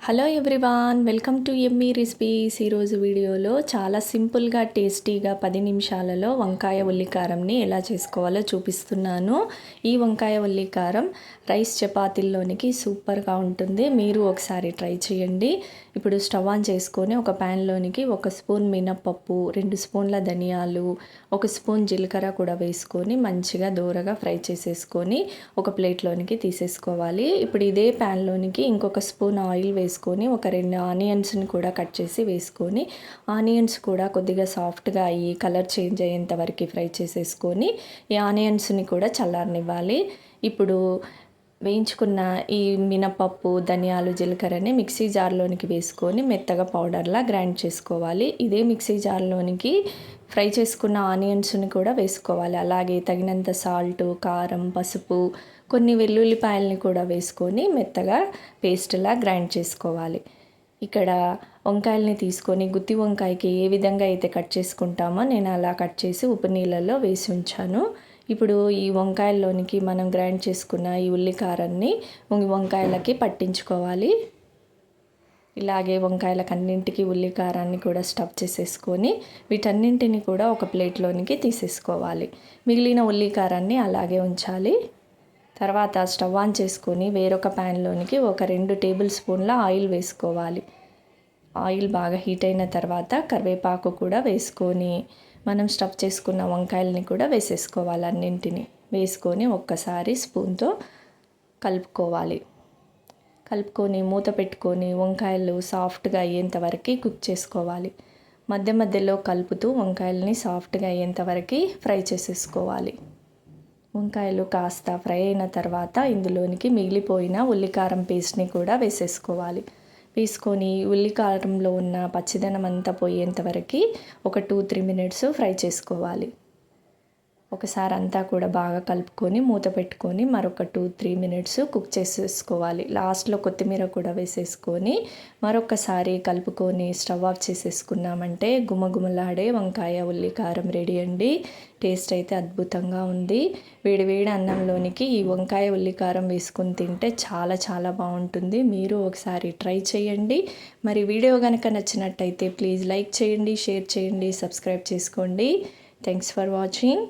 Hello everyone, welcome to yummy recipes. ఈరోజు వీడియోలో చాలా సింపుల్గా టేస్టీగా 10 నిమిషాలలో వంకాయ ఉల్లికారంని ఎలా చేసుకోవాలో చూపిస్తున్నాను. ఈ వంకాయ ఉల్లికారం రైస్ చపాతీల్లోనికి సూపర్గా ఉంటుంది. మీరు ఒకసారి ట్రై చేయండి. ఇప్పుడు స్టవ్ ఆన్ చేసుకొని ఒక ప్యాన్లోనికి 1 స్పూన్ మినప్పప్పు, 2 స్పూన్ల ధనియాలు, 1 స్పూన్ జీలకర్ర కూడా వేసుకొని మంచిగా దోరగా ఫ్రై చేసేసుకొని ఒక ప్లేట్లోనికి తీసేసుకోవాలి. ఇప్పుడు ఇదే ప్యాన్లోనికి ఇంకొక స్పూన్ ఆయిల్ వేసుకొని ఒక 2 ఆనియన్స్ని కూడా కట్ చేసి వేసుకొని ఆనియన్స్ కూడా కొద్దిగా సాఫ్ట్గా అయ్యి కలర్ చేంజ్ అయ్యేంత వరకు ఫ్రై చేసేసుకొని ఈ ఆనియన్స్ని కూడా చల్లారనివ్వాలి. ఇప్పుడు వేయించుకున్న ఈ మినపప్పు, ధనియాలు, జీలకర్రని మిక్సీ జార్లోనికి వేసుకొని మెత్తగా పౌడర్లా గ్రైండ్ చేసుకోవాలి. ఇదే మిక్సీ జార్లోనికి ఫ్రై చేసుకున్న ఆనియన్స్ని కూడా వేసుకోవాలి. అలాగే తగినంత సాల్ట్, కారం, పసుపు, కొన్ని వెల్లుల్లిపాయలని కూడా వేసుకొని మెత్తగా పేస్ట్లా గ్రైండ్ చేసుకోవాలి. ఇక్కడ వంకాయల్ని తీసుకొని గుత్తి వంకాయకి ఏ విధంగా అయితే కట్ చేసుకుంటామో నేను అలా కట్ చేసి ఉప్పు నీళ్ళల్లో వేసి ఉంచాను. ఇప్పుడు ఈ వంకాయల్లోనికి మనం గ్రైండ్ చేసుకున్న ఈ ఉల్లికారాన్ని వంకాయలకి పట్టించుకోవాలి. ఇలాగే వంకాయలకు అన్నింటికి ఉల్లికారాన్ని కూడా స్టఫ్ చేసేసుకొని వీటన్నింటిని కూడా ఒక ప్లేట్లోనికి తీసేసుకోవాలి. మిగిలిన ఉల్లికారాన్ని అలాగే ఉంచాలి. తర్వాత స్టవ్ ఆన్ చేసుకొని వేరొక ప్యాన్లోనికి ఒక 2 టేబుల్ స్పూన్ల ఆయిల్ వేసుకోవాలి. ఆయిల్ బాగా హీట్ అయిన తర్వాత కరివేపాకు కూడా వేసుకొని మనం స్టఫ్ చేసుకున్న వంకాయలని కూడా వేసేసుకోవాలి. అన్నింటిని వేసుకొని ఒక్కసారి స్పూన్తో కలుపుకోవాలి. కలుపుకొని మూత పెట్టుకొని వంకాయలు సాఫ్ట్గా అయ్యేంత వరకు కుక్ చేసుకోవాలి. మధ్య మధ్యలో కలుపుతూ వంకాయలని సాఫ్ట్గా అయ్యేంత వరకు ఫ్రై చేసేసుకోవాలి. వంకాయలు కాస్త ఫ్రై అయిన తర్వాత ఇందులోనికి మిగిలిపోయిన ఉల్లికారం పేస్ట్ని కూడా వేసేసుకోవాలి. వేసుకొని ఉల్లికారంలో ఉన్న పచ్చిదనం అంతా పోయేంత వరకు ఒక 2-3 మినిట్స్ ఫ్రై చేసుకోవాలి. ఒకసారి అంతా కూడా బాగా కలుపుకొని మూత పెట్టుకొని మరొక 2-3 మినిట్స్ కుక్ చేసేసుకోవాలి. లాస్ట్లో కొత్తిమీర కూడా వేసేసుకొని మరొకసారి కలుపుకొని స్టవ్ ఆఫ్ చేసేసుకున్నామంటే గుమగుమలాడే వంకాయ ఉల్లికారం రెడీ అండి. టేస్ట్ అయితే అద్భుతంగా ఉంది. వేడివేడి అన్నంలోనికి ఈ వంకాయ ఉల్లికారం వేసుకొని తింటే చాలా చాలా బాగుంటుంది. మీరు ఒకసారి ట్రై చేయండి. మరి వీడియో కనుక నచ్చినట్టయితే ప్లీజ్ లైక్ చేయండి, షేర్ చేయండి, సబ్స్క్రైబ్ చేసుకోండి. Thanks for watching.